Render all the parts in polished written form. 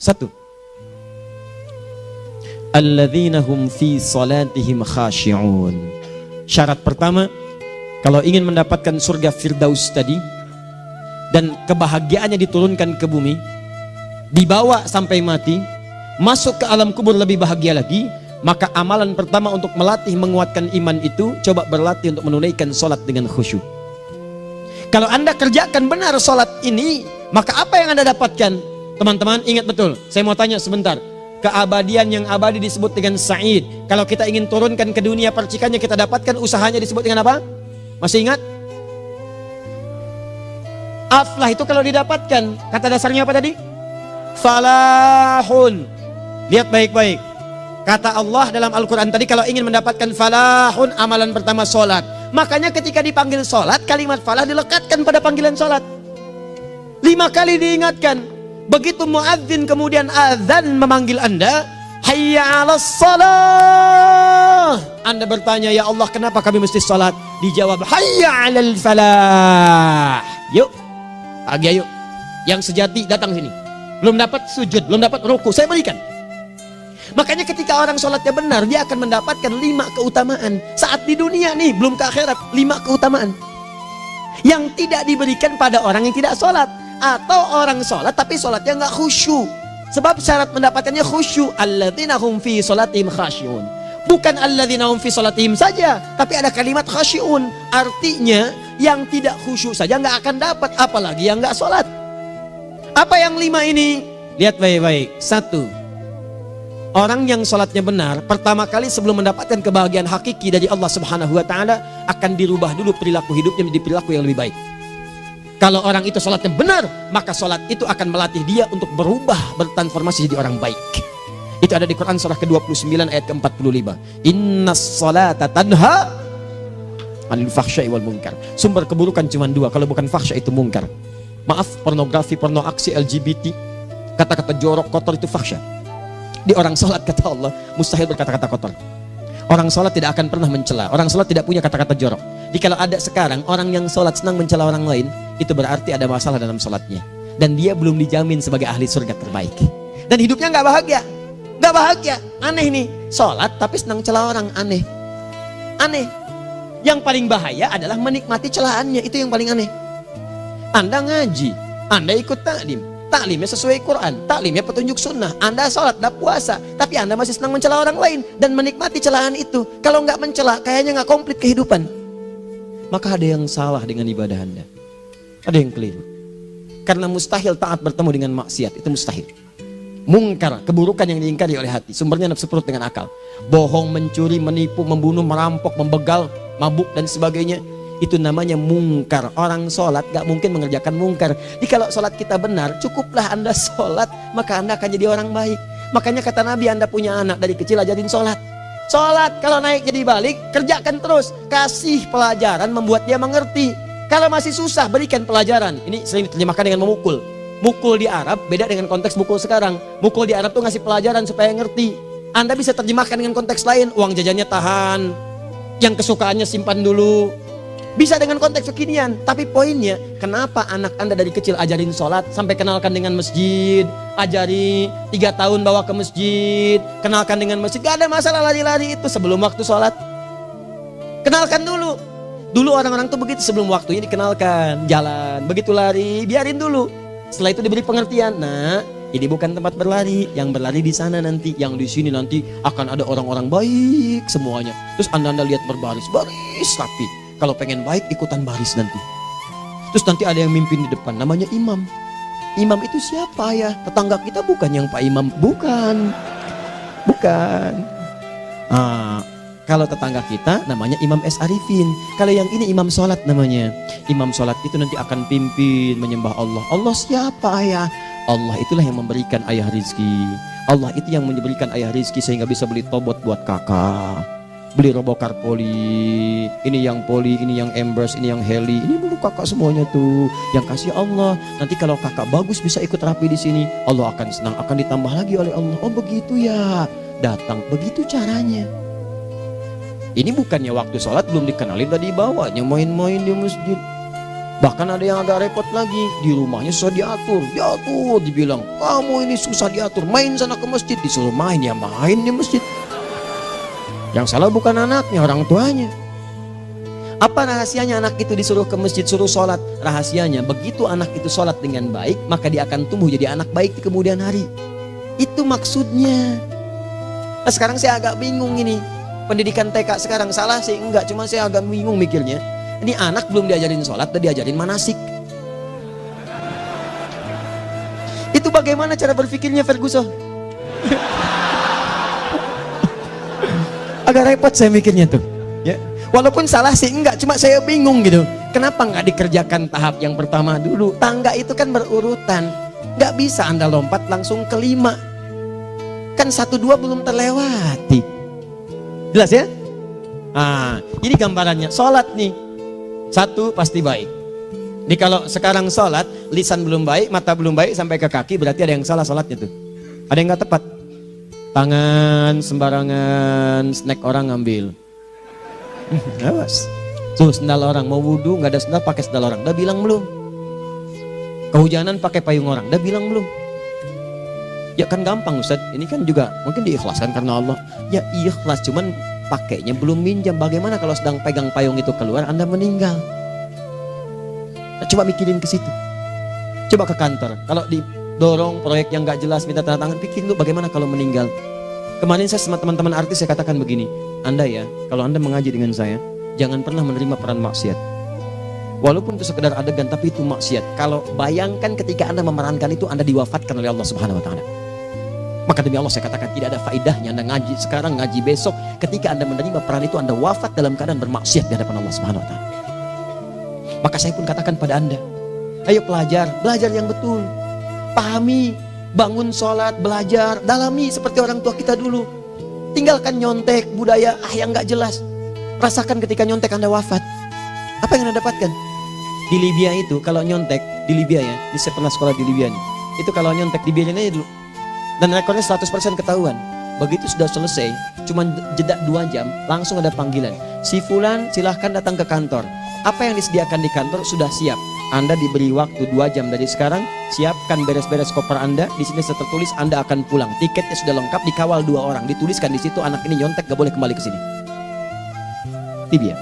Satu, alladzina hum fi salatihim khashi'un. Syarat pertama, kalau ingin mendapatkan surga Firdaus tadi dan kebahagiaannya diturunkan ke bumi, dibawa sampai mati, masuk ke alam kubur lebih bahagia lagi, maka amalan pertama untuk melatih menguatkan iman itu, coba berlatih untuk menunaikan sholat dengan khusyuk. Kalau Anda kerjakan benar sholat ini, maka apa yang Anda dapatkan? Teman-teman ingat betul, saya mau tanya sebentar. Keabadian yang abadi disebut dengan sa'id. Kalau kita ingin turunkan ke dunia percikannya kita dapatkan, usahanya disebut dengan apa? Masih ingat? Aflah itu kalau didapatkan, kata dasarnya apa tadi? Falahun. Lihat baik-baik. Kata Allah dalam Al-Quran tadi, kalau ingin mendapatkan falahun, amalan pertama sholat. Makanya ketika dipanggil sholat, kalimat falah dilekatkan pada panggilan sholat. 5 kali diingatkan. Begitu muadzin kemudian azan memanggil Anda, hayya 'alas shalah. Anda bertanya, ya Allah kenapa kami mesti sholat? Dijawab, hayya 'alal falah. Yuk, pagi yuk. Yang sejati datang sini. Belum dapat sujud, belum dapat ruku, saya berikan. Makanya ketika orang sholatnya benar, dia akan mendapatkan 5 keutamaan. Saat di dunia nih, belum ke akhirat, 5 keutamaan yang tidak diberikan pada orang yang tidak sholat. Atau orang sholat tapi sholatnya nggak khusyuk. Sebab syarat mendapatkannya khusyuk. Alladzina hum fi sholatihim khasyi'un. Bukan alladzina hum fi sholatihim saja, tapi ada kalimat khasyi'un. Artinya yang tidak khusyuk saja nggak akan dapat, apalagi yang nggak sholat. Apa yang 5 ini? Lihat baik-baik. 1, orang yang sholatnya benar, pertama kali sebelum mendapatkan kebahagiaan hakiki dari Allah Subhanahu wa Ta'ala, akan dirubah dulu perilaku hidupnya menjadi perilaku yang lebih baik. Kalau orang itu sholatnya benar, maka sholat itu akan melatih dia untuk berubah, bertransformasi jadi orang baik. Itu ada di Quran surah ke-29 ayat ke-45. Innas sholata tanha 'anil fahsya'i wal munkar. Sumber keburukan cuma 2, kalau bukan fahsya itu munkar. Maaf, pornografi, porno aksi, LGBT, kata-kata jorok, kotor itu fahsya. Di orang sholat kata Allah, mustahil berkata-kata kotor. Orang sholat tidak akan pernah mencela. Orang sholat tidak punya kata-kata jorok. Jadi kalau ada sekarang orang yang sholat senang mencela orang lain, itu berarti ada masalah dalam sholatnya. Dan dia belum dijamin sebagai ahli surga terbaik. Dan hidupnya nggak bahagia. Nggak bahagia. Aneh nih. Sholat tapi senang celah orang. Aneh. Aneh. Yang paling bahaya adalah menikmati celahannya. Itu yang paling aneh. Anda ngaji. Anda ikut taklim. Taklimnya sesuai Quran, taklimnya petunjuk sunnah. Anda sholat, Anda puasa, tapi Anda masih senang mencela orang lain dan menikmati celahan itu. Kalau nggak mencela, kayaknya nggak komplit kehidupan. Maka ada yang salah dengan ibadah Anda. Ada yang keliru. Karena mustahil taat bertemu dengan maksiat, itu mustahil. Mungkar, keburukan yang diingkari oleh hati, sumbernya nafsu perut dengan akal. Bohong, mencuri, menipu, membunuh, merampok, membegal, mabuk dan sebagainya. Itu namanya mungkar. Orang sholat gak mungkin mengerjakan mungkar. Jadi kalau sholat kita benar, cukuplah Anda sholat, maka Anda akan jadi orang baik. Makanya kata Nabi, Anda punya anak dari kecil ajarin sholat. Sholat kalau naik jadi balik, kerjakan terus. Kasih pelajaran membuat dia mengerti. Kalau masih susah, berikan pelajaran. Ini sering diterjemahkan dengan memukul. Mukul di Arab beda dengan konteks mukul sekarang. Mukul di Arab tuh ngasih pelajaran supaya ngerti. Anda bisa terjemahkan dengan konteks lain. Uang jajannya tahan, yang kesukaannya simpan dulu. Bisa dengan konteks kekinian, tapi poinnya kenapa anak Anda dari kecil ajarin sholat, sampai kenalkan dengan masjid, ajari 3 tahun bawa ke masjid, kenalkan dengan masjid, gak ada masalah lari-lari itu sebelum waktu sholat. Kenalkan dulu. Dulu orang-orang tuh begitu, sebelum waktunya dikenalkan, jalan, begitu lari, biarin dulu. Setelah itu diberi pengertian, nah ini bukan tempat berlari, yang berlari di sana nanti, yang di sini nanti akan ada orang-orang baik semuanya. Terus Anda lihat berbaris, baris rapi. Kalau pengen baik ikutan baris nanti. Terus nanti ada yang mimpin di depan, namanya imam. Imam itu siapa ya? Tetangga kita bukan yang Pak Imam, bukan. Bukan. Kalau tetangga kita namanya Imam S. Arifin. Kalau yang ini imam sholat namanya. Imam sholat itu nanti akan pimpin menyembah Allah. Allah siapa ya? Allah itulah yang memberikan ayah rizki. Allah itu yang memberikan ayah rizki sehingga bisa beli tobot buat kakak. Beli robokar poli, ini yang poli, ini yang embers, ini yang heli, ini dulu kakak semuanya tuh, yang kasih Allah. Nanti kalau kakak bagus bisa ikut rapi di sini, Allah akan senang, akan ditambah lagi oleh Allah. Oh begitu ya, datang begitu caranya. Ini bukannya waktu sholat belum dikenalin tadi bawanya main-main di masjid. Bahkan ada yang agak repot lagi, di rumahnya susah diatur, dibilang, kamu ini susah diatur, main sana ke masjid, disuruh main, ya main di masjid. Yang salah bukan anaknya, orang tuanya. Apa rahasianya anak itu disuruh ke masjid, suruh sholat? Rahasianya, begitu anak itu sholat dengan baik, maka dia akan tumbuh jadi anak baik di kemudian hari. Itu maksudnya. Nah, sekarang saya agak bingung ini. Pendidikan TK sekarang salah sih? Enggak, cuma saya agak bingung mikirnya. Ini anak belum diajarin sholat, udah diajarin manasik. Itu bagaimana cara berpikirnya Ferguson? Agak repot saya mikirnya tuh. Ya. Walaupun salah sih enggak, cuma saya bingung gitu. Kenapa nggak dikerjakan tahap yang pertama dulu? Tangga itu kan berurutan. Nggak bisa Anda lompat langsung ke 5. Kan 1, 2 belum terlewati. Jelas ya? Nah, ini gambarannya. Sholat nih. 1 pasti baik. Ini kalau sekarang sholat, lisan belum baik, mata belum baik, sampai ke kaki, berarti ada yang salah sholatnya tuh. Ada yang nggak tepat. Tangan sembarangan, snack orang ngambil. Awas. Tuh sendal orang, mau wudhu nggak ada sendal, pakai sendal orang. Udah bilang belum? Kehujanan pakai payung orang. Udah bilang belum? Ya kan gampang Ustaz. Ini kan juga mungkin diikhlaskan karena Allah. Ya ikhlas, cuman pakainya belum minjam. Bagaimana kalau sedang pegang payung itu keluar, Anda meninggal? Nah, coba mikirin ke situ. Coba ke kantor. Kalau didorong proyek yang nggak jelas, minta tanda tangan, pikirin dulu bagaimana kalau meninggal. Kemarin saya sama teman-teman artis saya katakan begini, Anda ya, kalau Anda mengaji dengan saya, jangan pernah menerima peran maksiat. Walaupun itu sekedar adegan, tapi itu maksiat. Kalau bayangkan ketika Anda memerankan itu, Anda diwafatkan oleh Allah Subhanahu Wa Taala. Maka demi Allah saya katakan tidak ada faedahnya Anda ngaji sekarang, ngaji besok. Ketika Anda menerima peran itu, Anda wafat dalam keadaan bermaksiat di hadapan Allah Subhanahu Wa Taala. Maka saya pun katakan pada Anda, ayo belajar yang betul, pahami. Bangun sholat, belajar, dalami seperti orang tua kita dulu. Tinggalkan nyontek, budaya yang gak jelas. Rasakan ketika nyontek Anda wafat. Apa yang Anda dapatkan? Di Libya itu, kalau nyontek, di Libya ya, saya pernah sekolah di Libya nih. Itu kalau nyontek, dibiarin aja dulu. Dan rekornya 100% ketahuan. Begitu sudah selesai, cuma jeda 2 jam, langsung ada panggilan. Si Fulan silahkan datang ke kantor. Apa yang disediakan di kantor sudah siap. Anda diberi waktu 2 jam dari sekarang, siapkan beres-beres koper Anda. Di sini sudah tertulis Anda akan pulang. Tiketnya sudah lengkap, dikawal 2 orang. Dituliskan di situ anak ini nyontek gak boleh kembali ke sini. Libya.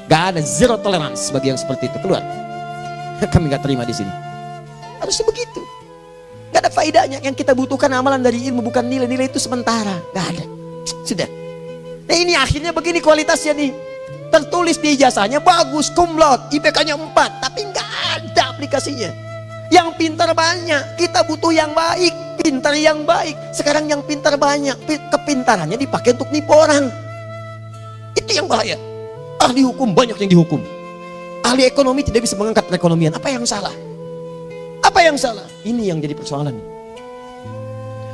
Gak ada, zero tolerance bagi yang seperti itu. Keluar. Kami gak terima di sini. Harusnya begitu. Gak ada faedahnya. Yang kita butuhkan amalan dari ilmu, bukan nilai-nilai itu sementara. Gak ada. Sudah. Nah ini akhirnya begini kualitasnya nih. Tertulis di ijazahnya bagus, cum laude, IPK-nya 4, tapi nggak ada aplikasinya. Yang pintar banyak, kita butuh yang baik, pintar yang baik. Sekarang yang pintar banyak, kepintarannya dipakai untuk nipu orang. Itu yang bahaya. Ahli hukum banyak yang dihukum. Ahli ekonomi tidak bisa mengangkat perekonomian. Apa yang salah? Apa yang salah? Ini yang jadi persoalan.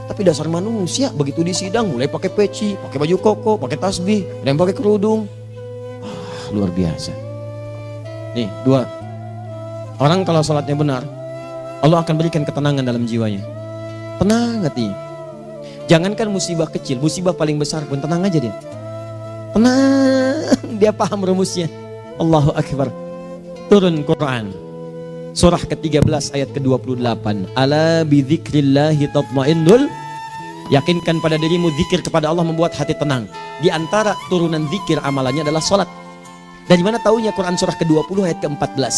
Tapi dasar manusia, begitu di sidang mulai pakai peci, pakai baju koko, pakai tasbih, dan pakai kerudung. Luar biasa. Nih 2. Orang kalau sholatnya benar, Allah akan berikan ketenangan dalam jiwanya. Tenang hati. Jangankan musibah kecil, musibah paling besar pun tenang aja dia. Tenang, dia paham rumusnya. Allahu Akbar. Turun Quran surah ke-13 ayat ke-28. Ala bidzikrillahi tatmainnul. Yakinkan pada dirimu, zikir kepada Allah membuat hati tenang. Di antara turunan zikir amalannya adalah sholat. Dari mana taunya? Quran surah ke-20 ayat ke-14.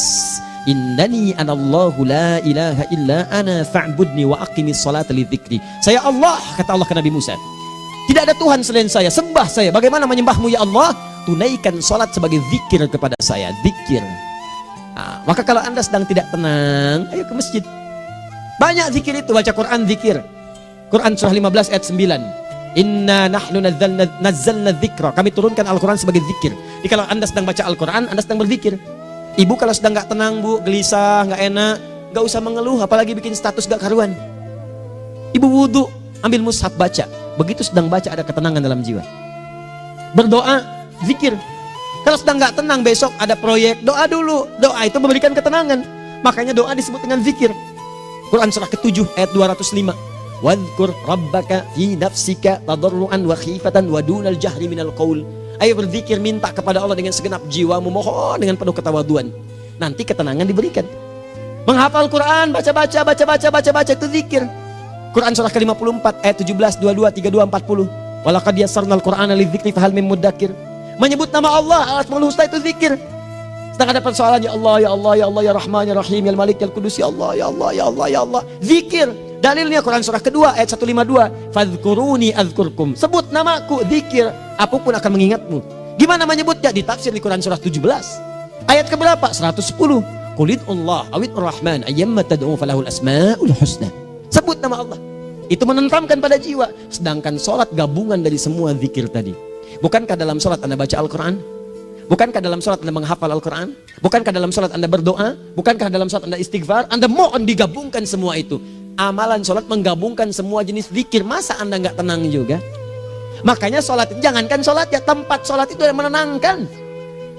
Innani anallahu la ilaha illa ana fa'budni wa aqimis salata lidzikri. Saya Allah, kata Allah ke Nabi Musa. Tidak ada Tuhan selain saya, sembah saya. Bagaimana menyembahmu ya Allah? Tunaikan salat sebagai zikir kepada saya, zikir. Nah, maka kalau Anda sedang tidak tenang, ayo ke masjid. Banyak zikir itu, baca Quran zikir. Quran surah 15 ayat 9. Inna nahnu nazzalna dzikra. Kami turunkan Al-Quran sebagai zikir. Jadi kalau Anda sedang baca Al-Quran, Anda sedang berzikir. Ibu kalau sedang gak tenang, Bu, gelisah, gak enak, gak usah mengeluh, apalagi bikin status gak karuan. Ibu wudhu, ambil mushaf baca. Begitu sedang baca ada ketenangan dalam jiwa. Berdoa, zikir. Kalau sedang gak tenang, besok ada proyek, doa dulu. Doa itu memberikan ketenangan. Makanya doa disebut dengan zikir. Quran surah ke-7 ayat 205. Wadhkur rabbaka fi nafsika tadarruan wa khifatan wa dunal jahri minal qaul. Ayo berzikir, minta kepada Allah dengan segenap jiwamu, mohon dengan penuh ketawaduan. nanti ketenangan diberikan. Menghafal Quran, baca itu zikir. Quran surah ke-54 ayat 17, 22, 32, 40. Walaqad yassarnal Qur'ana lidzikri fahal mim mudzakir. Menyebut nama Allah, Al-Asmaul Husna itu zikir. Sedang ada persoalan, ya Allah, ya Allah, ya Allah, ya Rahman, ya Rahim, ya Malik, ya Qudus, ya Allah, ya Allah, ya Allah, ya Allah. Zikir. Dalilnya Quran surah kedua ayat 152. Fadhkuruni azkurkum. Sebut namaku, zikir. Apapun akan mengingatmu. Gimana menyebutnya? Ditafsir di Quran surah 17. Ayat keberapa? 110. Qulidullah awid rahman ayyamma tad'u falahul asmaul husna. Sebut nama Allah. Itu menentramkan pada jiwa. Sedangkan sholat gabungan dari semua zikir tadi. Bukankah dalam sholat Anda baca Al-Quran? Bukankah dalam sholat Anda menghafal Al-Quran? Bukankah dalam sholat Anda berdoa? Bukankah dalam sholat Anda istighfar? Anda mohon digabungkan semua itu. Amalan sholat menggabungkan semua jenis zikir. Masa Anda nggak tenang juga? Makanya sholat, jangankan sholat ya, tempat sholat itu yang menenangkan.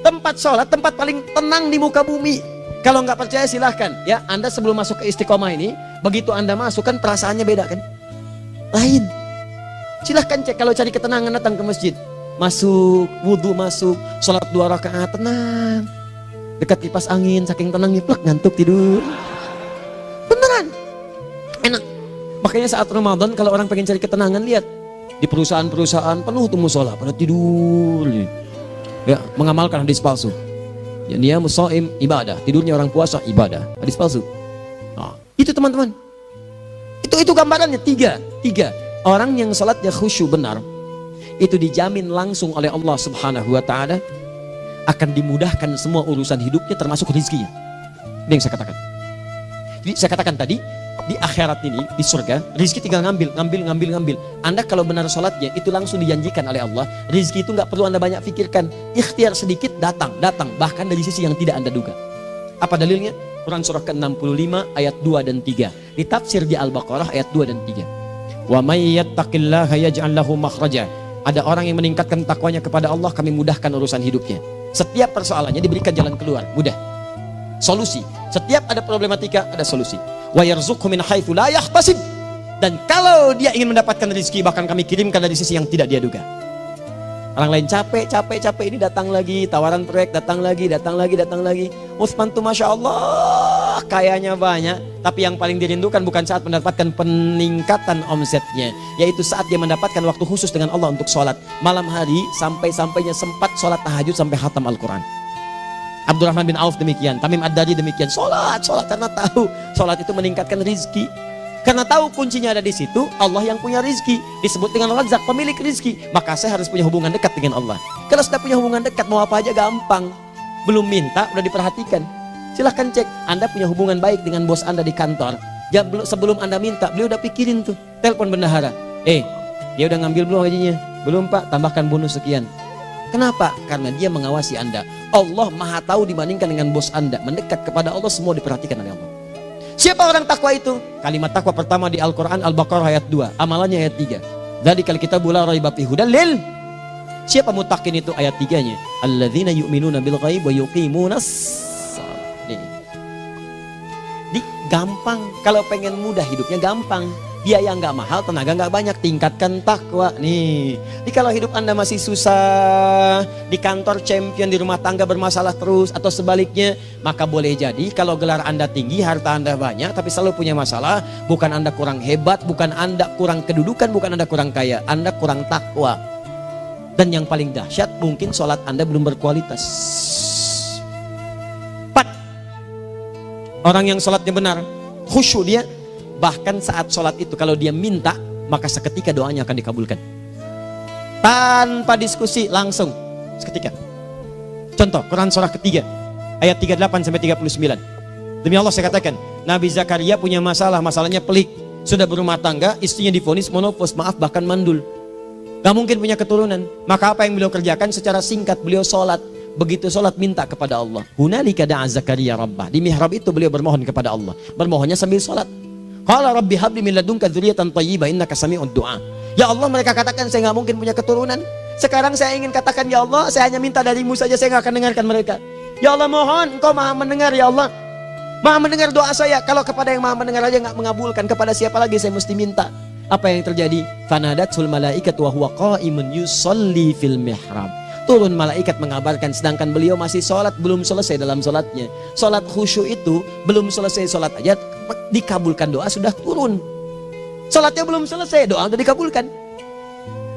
Tempat sholat, tempat paling tenang di muka bumi. Kalau nggak percaya silahkan ya, Anda sebelum masuk ke istiqomah ini, begitu Anda masuk kan perasaannya beda kan? Lain. Silahkan cek, kalau cari ketenangan datang ke masjid. Masuk, wudhu masuk, sholat 2 rakaat, tenang. Dekat kipas angin, saking tenangnya, plek, ngantuk tidur. Beneran. Enak. Makanya saat Ramadan kalau orang pengen cari ketenangan, lihat. Di perusahaan-perusahaan penuh tuh musola, pada tidur. Ya, mengamalkan hadis palsu. Ya, dia musoim ibadah, tidurnya orang puasa ibadah, hadis palsu. Nah, itu teman-teman. Itu gambarannya tiga. Orang yang salatnya khusyuk benar, itu dijamin langsung oleh Allah Subhanahu wa taala akan dimudahkan semua urusan hidupnya termasuk rezekinya. Ini yang saya katakan. Jadi saya katakan tadi, di akhirat ini, di surga, rezeki tinggal ngambil. Anda kalau benar salatnya, itu langsung dijanjikan oleh Allah. Rezeki itu nggak perlu Anda banyak pikirkan. Ikhtiar sedikit datang, bahkan dari sisi yang tidak Anda duga. Apa dalilnya? Quran surah ke-65 ayat 2 dan 3. Ditafsir di Al-Baqarah ayat 2 dan 3. Wa may yattaqillaha yaj'al lahu makhraja. Ada orang yang meningkatkan takwanya kepada Allah, kami mudahkan urusan hidupnya. Setiap persoalannya diberikan jalan keluar, mudah. Solusi. Setiap ada problematika, ada solusi. Wa yarzuqhu min haitsu la yahtasib. Dan kalau dia ingin mendapatkan rezeki, bahkan kami kirimkan dari sisi yang tidak dia duga. Orang lain capek ini datang lagi, tawaran proyek datang lagi. Utsman tuh Masya Allah kayanya banyak, tapi yang paling dirindukan bukan saat mendapatkan peningkatan omsetnya, yaitu saat dia mendapatkan waktu khusus dengan Allah untuk sholat malam hari, sampai-sampainya sempat sholat tahajud sampai khatam Al-Quran. Abdurrahman bin Auf demikian, Tamim Ad-Dari demikian, sholat karena tahu sholat itu meningkatkan rizki. Karena tahu kuncinya ada di situ, Allah yang punya rizki, disebut dengan Razzaq, pemilik rizki. Maka saya harus punya hubungan dekat dengan Allah. Kalau sudah punya hubungan dekat, mau apa aja gampang. Belum minta, udah diperhatikan. Silahkan cek, Anda punya hubungan baik dengan bos Anda di kantor. Ya, sebelum Anda minta, beliau udah pikirin tuh. Telepon bendahara, dia udah ngambil belum gajinya? Belum Pak, tambahkan bonus sekian. Kenapa? Karena dia mengawasi Anda. Allah maha tahu dibandingkan dengan bos Anda. Mendekat kepada Allah, semua diperhatikan oleh Allah. Siapa orang takwa itu? Kalimat takwa pertama di Al-Quran Al-Baqarah ayat 2, amalannya ayat 3. Dzalikal kitabu la raiba fihi hudal lil. Siapa mutakin itu? Ayat 3-nya. Alladzina yu'minuna bil ghaib wa yuqimunas shalah. Gampang. Kalau pengen mudah hidupnya gampang. Biaya nggak mahal, tenaga nggak banyak, tingkatkan takwa nih. Jadi kalau hidup Anda masih susah, di kantor champion, di rumah tangga bermasalah terus, atau sebaliknya, maka boleh jadi kalau gelar Anda tinggi, harta Anda banyak, tapi selalu punya masalah, bukan Anda kurang hebat, bukan Anda kurang kedudukan, bukan Anda kurang kaya, Anda kurang takwa. Dan yang paling dahsyat, mungkin sholat Anda belum berkualitas. 4. Orang yang sholatnya benar, khusyuk dia, bahkan saat sholat itu kalau dia minta, maka seketika doanya akan dikabulkan. Tanpa diskusi, langsung seketika. Contoh, Quran surah ketiga ayat 38-39. Demi Allah saya katakan, Nabi Zakaria punya masalahnya pelik. Sudah berumah tangga, istrinya divonis monopos, maaf bahkan mandul. Gak mungkin punya keturunan. Maka apa yang beliau kerjakan? Secara singkat beliau sholat. Begitu sholat minta kepada Allah. Hunalika da'a Zakaria rabbah. Di mihrab itu beliau bermohon kepada Allah. Bermohonnya sambil sholat. Qala rabbi habli min ladunka dzurriyyatan thayyibah innaka sami'ud du'a. Ya Allah, mereka katakan saya nggak mungkin punya keturunan. Sekarang saya ingin katakan, ya Allah, saya hanya minta darimu saja, saya nggak akan dengarkan mereka. Ya Allah, mohon Engkau maha mendengar, ya Allah. Maha mendengar doa saya. Kalau kepada yang maha mendengar aja nggak mengabulkan, kepada siapa lagi saya mesti minta? Apa yang terjadi? Fanadatul malaikatu wa huwa qa'imun yusalli fil mihrab. turun malaikat mengabarkan, sedangkan beliau masih sholat, belum selesai dalam sholatnya. Sholat khusyuk itu belum selesai sholat aja dikabulkan, doa sudah turun. Sholatnya belum selesai, doa sudah dikabulkan.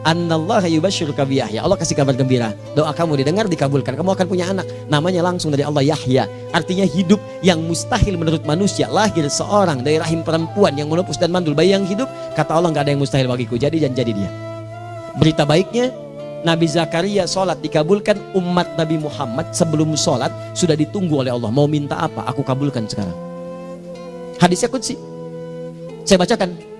Annallaha yubashshiruka bi Yahya. Allah kasih kabar gembira, doa kamu didengar, dikabulkan, kamu akan punya anak, namanya langsung dari Allah Yahya, artinya hidup yang mustahil menurut manusia. Lahir seorang dari rahim perempuan yang menepus dan mandul, bayi yang hidup, kata Allah nggak ada yang mustahil bagiku, jadi dan jadi dia. Berita baiknya, Nabi Zakaria sholat dikabulkan. Umat Nabi Muhammad sebelum sholat sudah ditunggu oleh Allah, mau minta apa, aku kabulkan sekarang. Hadisnya qudsi, saya bacakan.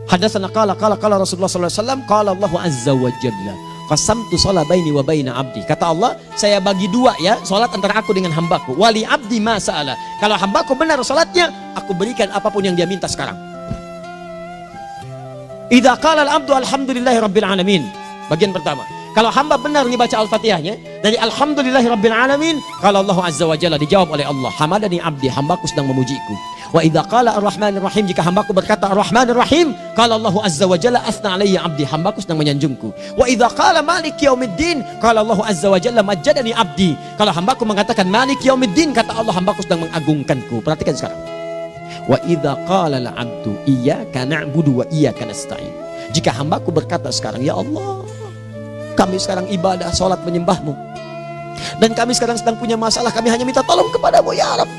Hadatsana qala Rasulullah sallallahu alaihi wasallam, qala Allahu azza wa jalla, qasamtu shalah baini wa baina abdi. Kata Allah, saya bagi dua ya salat antara aku dengan hambaku. Wali abdi ma sa'ala. Kalau hambaku benar salatnya, aku berikan apapun yang dia minta sekarang. Idza qala al-abdu alhamdulillahi rabbil alamin. Bagian pertama, kalau hamba benar nih baca Al-Fatihahnya dari alhamdulillahi rabbil alamin, kalau Allah azza wa jalla dijawab oleh Allah, hamadani abdi, hambaku sedang memujiku. Wa idza qala ar-rahmanir rahim, jika hambaku berkata ar-rahmanir rahim, qala Allah azza wa jalla athna alayya abdi, hambaku sedang menyanjungku. Wa idza qala maliki yaumiddin, qala Allah azza wa jalla majjadani abdi, kalau hambaku mengatakan maliki yaumiddin, kata Allah hambaku sedang mengagungkanku. Perhatikan sekarang. Wa idza qala al-abdu iyyaka na'budu wa iyyaka nasta'in, jika hambaku berkata sekarang, ya Allah, kami sekarang ibadah, sholat menyembahmu, dan kami sekarang sedang punya masalah, kami hanya minta tolong kepadamu ya Rabb.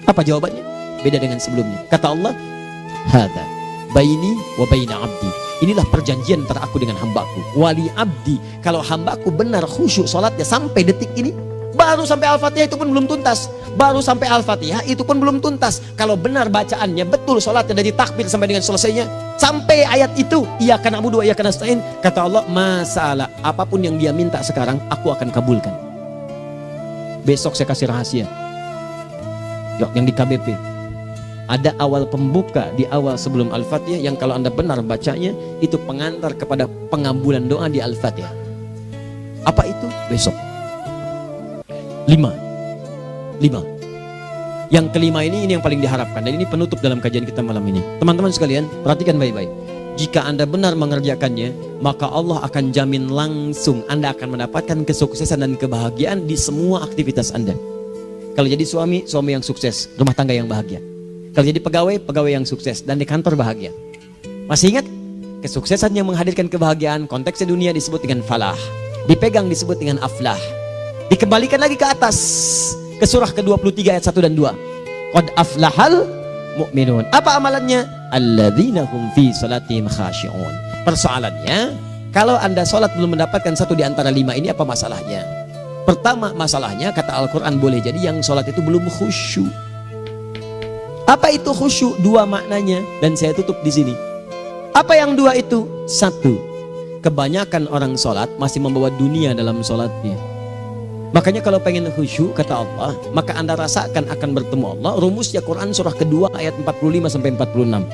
Apa jawabannya? Beda dengan sebelumnya. Kata Allah, hadza baini wa baina abdi, inilah perjanjian antara aku dengan hambaku. Wali abdi, kalau hambaku benar khusyuk sholatnya sampai detik ini, baru sampai Al-Fatihah itu pun belum tuntas, baru sampai Al-Fatihah itu pun belum tuntas. Kalau benar bacaannya betul, sholatnya dari takbir sampai dengan selesainya, sampai ayat itu, iyyaka na'budu wa iyyaka nasta'in, kata Allah, masalah apapun yang dia minta sekarang, aku akan kabulkan. Besok saya kasih rahasia yang di KBP. Ada awal pembuka di awal sebelum Al-Fatihah yang kalau Anda benar bacanya, itu pengantar kepada pengabulan doa di Al-Fatihah. Apa itu? Besok. 5. Yang kelima ini yang paling diharapkan, dan ini penutup dalam kajian kita malam ini. Teman-teman sekalian, perhatikan baik-baik. Jika Anda benar mengerjakannya, maka Allah akan jamin langsung Anda akan mendapatkan kesuksesan dan kebahagiaan di semua aktivitas Anda. Kalau jadi suami, suami yang sukses, rumah tangga yang bahagia. Kalau jadi pegawai, pegawai yang sukses, dan di kantor bahagia. Masih ingat? Kesuksesan yang menghadirkan kebahagiaan, konteksnya dunia disebut dengan falah, dipegang disebut dengan aflah. Dikembalikan lagi ke atas, ke surah ke-23 ayat 1 dan 2. Qad aflahal mu'minun. Apa amalannya? Alladzina hum fi salatihim khashi'un. Persoalannya, kalau Anda sholat belum mendapatkan satu di antara 5 ini, apa masalahnya? Pertama masalahnya, kata Al-Quran, boleh jadi yang sholat itu belum khusyuk. Apa itu khusyuk? 2 maknanya, dan saya tutup di sini. Apa yang 2 itu? 1, kebanyakan orang sholat masih membawa dunia dalam sholatnya. Makanya kalau pengen khusyuk, kata Allah, maka Anda rasakan akan bertemu Allah. Rumusnya Quran surah kedua ayat 45 sampai 46.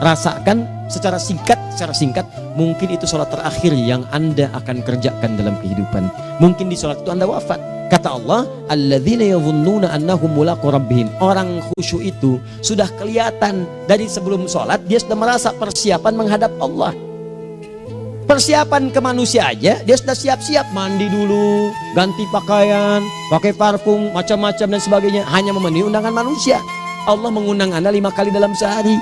Rasakan secara singkat, mungkin itu sholat terakhir yang Anda akan kerjakan dalam kehidupan. Mungkin di sholat itu Anda wafat. Kata Allah, alladzina yadhunnuna annahum mulaqu rabbihim. Orang khusyuk itu sudah kelihatan dari sebelum sholat, dia sudah merasa persiapan menghadap Allah. Persiapan ke manusia aja, dia sudah siap-siap, mandi dulu, ganti pakaian, pakai parfum, macam-macam dan sebagainya, hanya memenuhi undangan manusia. Allah mengundang Anda 5 kali dalam sehari.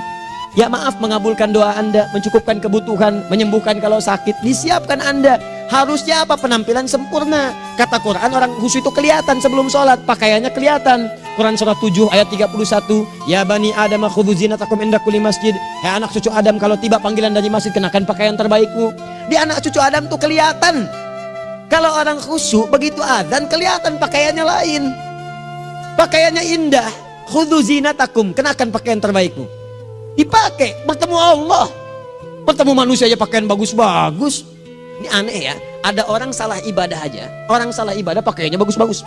Ya maaf, mengabulkan doa Anda, mencukupkan kebutuhan, menyembuhkan kalau sakit, disiapkan Anda. Harusnya apa? Penampilan sempurna. Kata Quran, orang khusyuk itu kelihatan sebelum sholat, pakaiannya kelihatan. Quran surah 7 ayat 31, ya bani Adam khudzu zinatakum inda kulli masjid. Hai anak cucu Adam, kalau tiba panggilan dari masjid, kenakan pakaian terbaikmu. Di anak cucu Adam tuh kelihatan. Kalau orang khusyuk begitu adzan kelihatan pakaiannya lain. Pakaiannya indah. Khudzu zinatakum, kenakan pakaian terbaikmu. Dipakai bertemu Allah. Bertemu manusia aja pakaian bagus-bagus. Ini aneh ya. Ada orang salah ibadah aja. Orang salah ibadah pakaiannya bagus-bagus.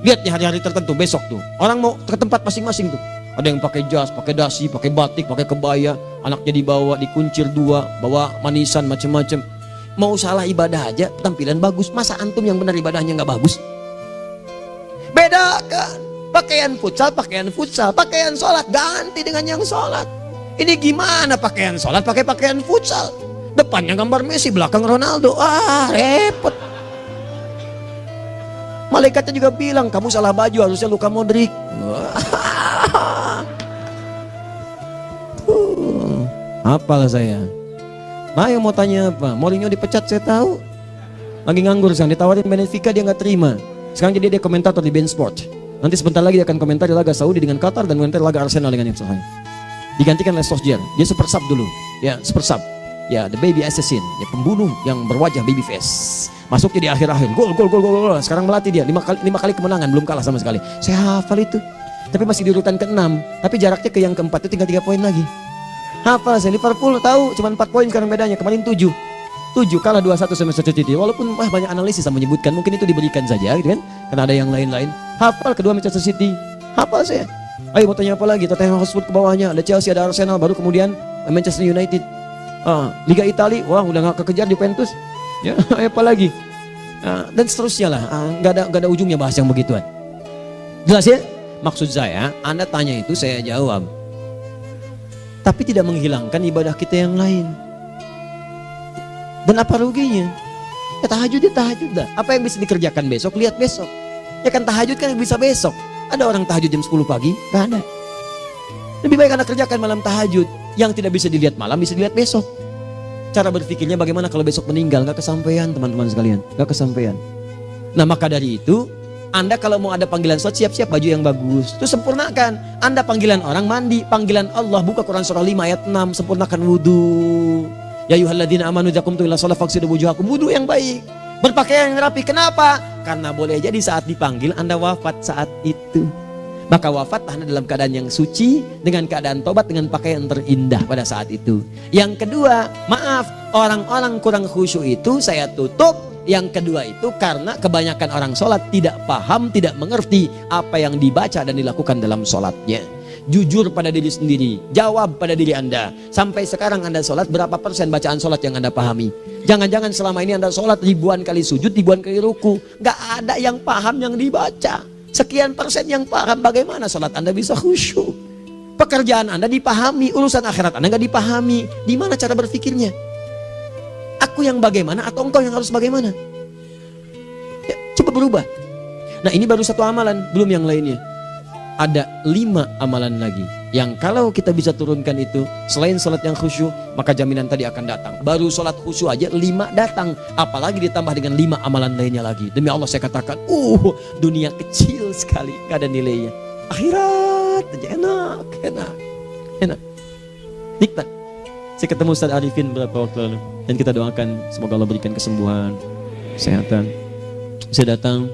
Lihat nih hari-hari tertentu besok tuh. Orang mau ke tempat masing-masing tuh. Ada yang pakai jas, pakai dasi, pakai batik, pakai kebaya. Anaknya dibawa, dikuncir 2, bawa manisan macam-macam. Mau salah ibadah aja, tampilan bagus. Masa antum yang benar ibadahnya nggak bagus? Bedakan. Pakaian futsal, pakaian sholat ganti dengan yang sholat. Ini gimana pakaian sholat pakai pakaian futsal? Depannya gambar Messi, belakang Ronaldo. Repot. Malaikatnya juga bilang, kamu salah baju, harusnya Luka Modric. Apalah saya. Nah, yang mau tanya apa? Mourinho dipecat saya tahu. Lagi nganggur sekarang, ditawarin Benfica dia nggak terima. Sekarang jadi dia komentator di beIN Sport. Nanti sebentar lagi dia akan komentar di laga Saudi dengan Qatar dan komentar laga Arsenal dengan Ipswich. Digantikan oleh Solskjaer. Dia super sub dulu. Ya, super sub. Ya, the baby assassin, ya pembunuh yang berwajah baby face. Masuknya di akhir-akhir, gol. Sekarang melatih dia 5 kali kemenangan, belum kalah sama sekali. Saya hafal itu. Tapi masih di urutan ke-6, tapi jaraknya ke yang ke-4 itu tinggal 3 poin lagi. Hafal saya. Liverpool tahu cuma 4 poin sekarang bedanya, kemarin 7 kalah 2-1 sama Manchester City. Walaupun banyak analisis yang menyebutkan mungkin itu diberikan saja gitu kan, karena ada yang lain-lain. Hafal kedua Manchester City, hafal saya. Ayo mau tanya apa lagi? Tottenham Hotspur ke bawahnya, ada Chelsea, ada Arsenal, baru kemudian Manchester United. Liga Italia, wah udah gak kekejar Juventus. Ya, apa lagi? Dan seterusnya lah. Gak ada ujungnya bahas yang begituan. Jelas ya? Maksud saya, Anda tanya itu saya jawab. Tapi tidak menghilangkan ibadah kita yang lain. Dan apa ruginya? Ya tahajud dah. Apa yang bisa dikerjakan besok, lihat besok. Ya kan tahajud kan bisa besok. Ada orang tahajud jam 10 pagi? Gak ada. Lebih baik Anda kerjakan malam tahajud. Yang tidak bisa dilihat malam bisa dilihat besok. Cara berpikirnya bagaimana kalau besok meninggal? Gak kesampaian teman-teman sekalian. Gak kesampaian. Nah maka dari itu, Anda kalau mau ada panggilan sholat, siap-siap baju yang bagus. Itu sempurnakan. Anda panggilan orang mandi, panggilan Allah, buka Quran surah 5 ayat 6, sempurnakan wudhu. Ya ayyuhalladzina amanu idza qumtum ila shalah faghsilu wujuhakum, wudhu yang baik. Berpakaian yang rapi. Kenapa? Karena boleh jadi saat dipanggil Anda wafat saat itu. Maka wafat Anda dalam keadaan yang suci, dengan keadaan tobat, dengan pakaian terindah pada saat itu. Yang kedua, maaf, orang-orang kurang khusyuk itu saya tutup. Yang kedua itu karena kebanyakan orang sholat tidak paham, tidak mengerti apa yang dibaca dan dilakukan dalam sholatnya. Jujur pada diri sendiri, jawab pada diri Anda. Sampai sekarang Anda sholat, berapa persen bacaan sholat yang Anda pahami? Jangan-jangan selama ini Anda sholat ribuan kali sujud, ribuan kali ruku, gak ada yang paham yang dibaca. Sekian persen yang paham, bagaimana sholat Anda bisa khusyuk? Pekerjaan Anda dipahami, urusan akhirat Anda gak dipahami. Di mana cara berpikirnya? Aku yang bagaimana atau engkau yang harus bagaimana? Ya, coba berubah. Nah ini baru satu amalan, belum yang lainnya. Ada 5 amalan lagi yang kalau kita bisa turunkan itu, selain sholat yang khusyuk, maka jaminan tadi akan datang. Baru sholat khusyuk aja 5 datang, apalagi ditambah dengan 5 amalan lainnya lagi. Demi Allah saya katakan, dunia kecil sekali, gak ada nilainya. Akhirat aja enak, nikmat. Saya ketemu Ustaz Arifin beberapa waktu lalu, dan kita doakan semoga Allah berikan kesembuhan, kesehatan. Saya datang,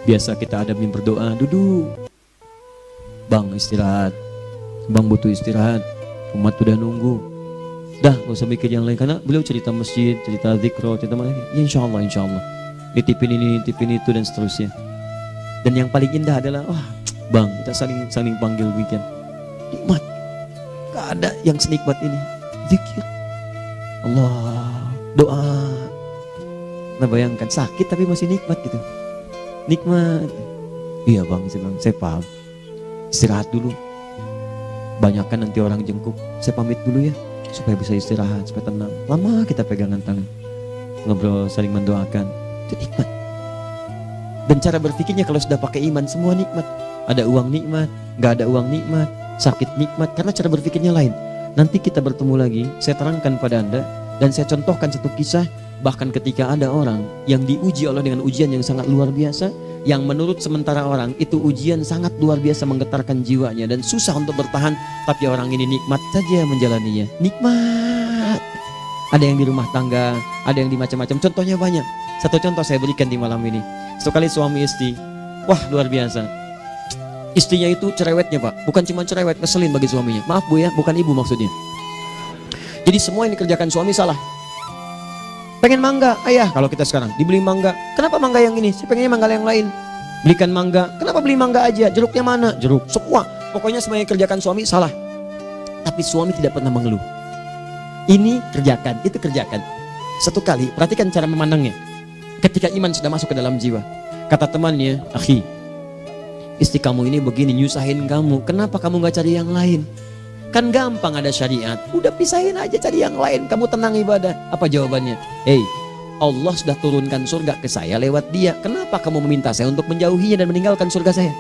biasa kita adabnya berdoa, duduk. Bang istirahat, bang butuh istirahat, umat udah nunggu. Dah gak usah mikir yang lain, karena beliau cerita masjid, cerita zikro, cerita mana. Ya insya Allah, nitipin ini, nitipin itu dan seterusnya. Dan yang paling indah adalah, bang kita saling panggil weekend. Nikmat, gak ada yang senikmat ini. Zikir, Allah, doa. Nah bayangkan sakit tapi masih nikmat gitu. Nikmat. Iya bang, saya paham. Istirahat dulu. Banyakkan nanti orang jengkuk. Saya pamit dulu ya, supaya bisa istirahat, supaya tenang. Lama kita pegangan tangan, ngobrol, saling mendoakan. Itu nikmat. Dan cara berpikirnya kalau sudah pakai iman, semua nikmat. Ada uang nikmat, gak ada uang nikmat, sakit nikmat. Karena cara berpikirnya lain. Nanti kita bertemu lagi, saya terangkan pada Anda. Dan saya contohkan satu kisah. Bahkan ketika ada orang yang diuji Allah dengan ujian yang sangat luar biasa, yang menurut sementara orang itu ujian sangat luar biasa menggetarkan jiwanya dan susah untuk bertahan, tapi orang ini nikmat saja menjalaninya. Nikmat. Ada yang di rumah tangga, ada yang di macam-macam. Contohnya banyak. Satu contoh saya berikan di malam ini. Sekali suami istri, wah luar biasa. Istrinya itu cerewetnya Pak, bukan cuma cerewet, ngeselin bagi suaminya. Maaf Bu ya, bukan ibu maksudnya. Jadi semua yang dikerjakan suami salah. Pengen mangga, ayah kalau kita sekarang dibeli mangga. Kenapa mangga yang ini? Saya pengennya mangga yang lain. Belikan mangga. Kenapa beli mangga aja? Jeruknya mana? Jeruk. Semua. Pokoknya semua yang kerjakan suami salah. Tapi suami tidak pernah mengeluh. Ini kerjakan, itu kerjakan. Satu kali, perhatikan cara memandangnya. Ketika iman sudah masuk ke dalam jiwa. Kata temannya, akhi, istri kamu ini begini, nyusahin kamu. Kenapa kamu gak cari yang lain? Kan gampang ada syariat. Udah pisahin aja, cari yang lain. Kamu tenang ibadah. Apa jawabannya? Hey, Allah sudah turunkan surga ke saya lewat dia. Kenapa kamu meminta saya untuk menjauhinya dan meninggalkan surga saya?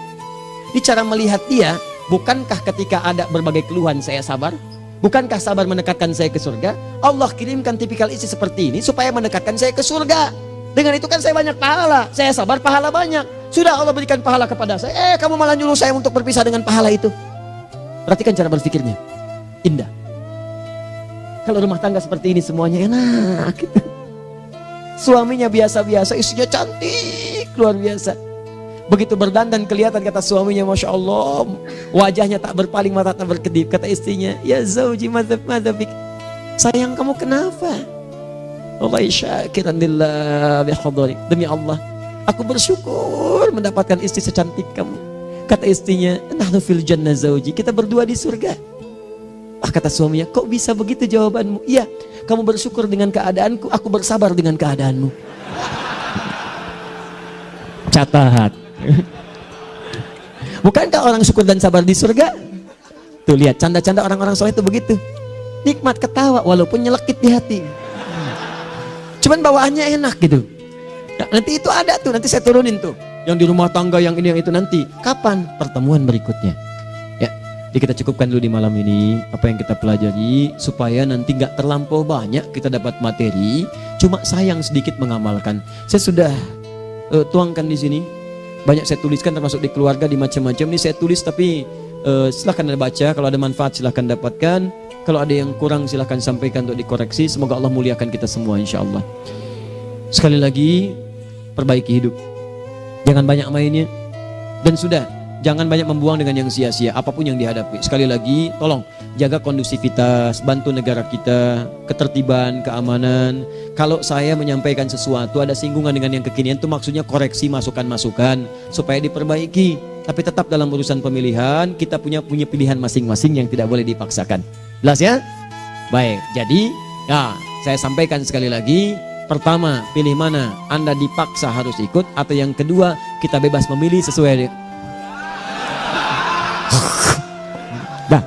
Ini cara melihat dia. Bukankah ketika ada berbagai keluhan saya sabar? Bukankah sabar mendekatkan saya ke surga? Allah kirimkan tipikal istri seperti ini supaya mendekatkan saya ke surga. Dengan itu kan saya banyak pahala. Saya sabar, pahala banyak. Sudah Allah berikan pahala kepada saya. Kamu malah nyuruh saya untuk berpisah dengan pahala itu. Perhatikan cara berpikirnya. Indah. Kalau rumah tangga seperti ini semuanya enak gitu. Suaminya biasa-biasa, istrinya cantik, luar biasa. Begitu berdandan kelihatan kata suaminya, Masya Allah, wajahnya tak berpaling, mata tak berkedip. Kata istrinya, ya zauji madhabik, sayang kamu kenapa? Allah syakiran lillah bihadari. Demi Allah, aku bersyukur mendapatkan istri secantik kamu. Kata istrinya, nahnu fil jannah zauji, kita berdua di surga. Kata suaminya, kok bisa begitu jawabanmu? Iya, kamu bersyukur dengan keadaanku, aku bersabar dengan keadaanmu. Catat. Bukankah orang syukur dan sabar di surga? Tuh lihat, canda-canda orang-orang soleh itu begitu. Nikmat ketawa walaupun nyelekit di hati. Cuman bawaannya enak gitu. Nah, nanti itu ada tuh, nanti saya turunin tuh. Yang di rumah tangga, yang ini, yang itu nanti. Kapan? Pertemuan berikutnya. Jadi kita cukupkan dulu di malam ini apa yang kita pelajari supaya nanti nggak terlampau banyak kita dapat materi, cuma sayang sedikit mengamalkan. Saya sudah tuangkan di sini, banyak saya tuliskan termasuk di keluarga, di macam-macam. Ini saya tulis tapi silahkan Anda baca, kalau ada manfaat silahkan dapatkan, kalau ada yang kurang silahkan sampaikan untuk dikoreksi. Semoga Allah muliakan kita semua insya Allah. Sekali lagi, perbaiki hidup, jangan banyak mainnya, dan sudah. Jangan banyak membuang dengan yang sia-sia apapun yang dihadapi. Sekali lagi, tolong jaga kondusivitas, bantu negara kita, ketertiban, keamanan. Kalau saya menyampaikan sesuatu ada singgungan dengan yang kekinian, itu maksudnya koreksi masukan-masukan supaya diperbaiki. Tapi tetap dalam urusan pemilihan kita punya pilihan masing-masing yang tidak boleh dipaksakan. Jelas ya? Baik. Jadi, ya, saya sampaikan sekali lagi. Pertama, pilih mana? Anda dipaksa harus ikut, atau yang kedua, kita bebas memilih sesuai. Dah.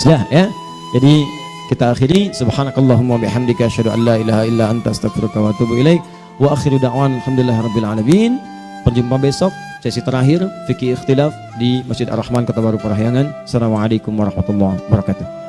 Sudah ya. Jadi kita akhiri, subhanakallahumma bihamdika asyhadu an la ilaha illa anta astaghfiruka wa atubu ilaik. Wa akhiru da'wan alhamdulillahirabbil alamin. Berjumpa besok sesi terakhir fikih ikhtilaf di Masjid Ar-Rahman Kota Baru Parahyangan. Assalamualaikum warahmatullahi wabarakatuh.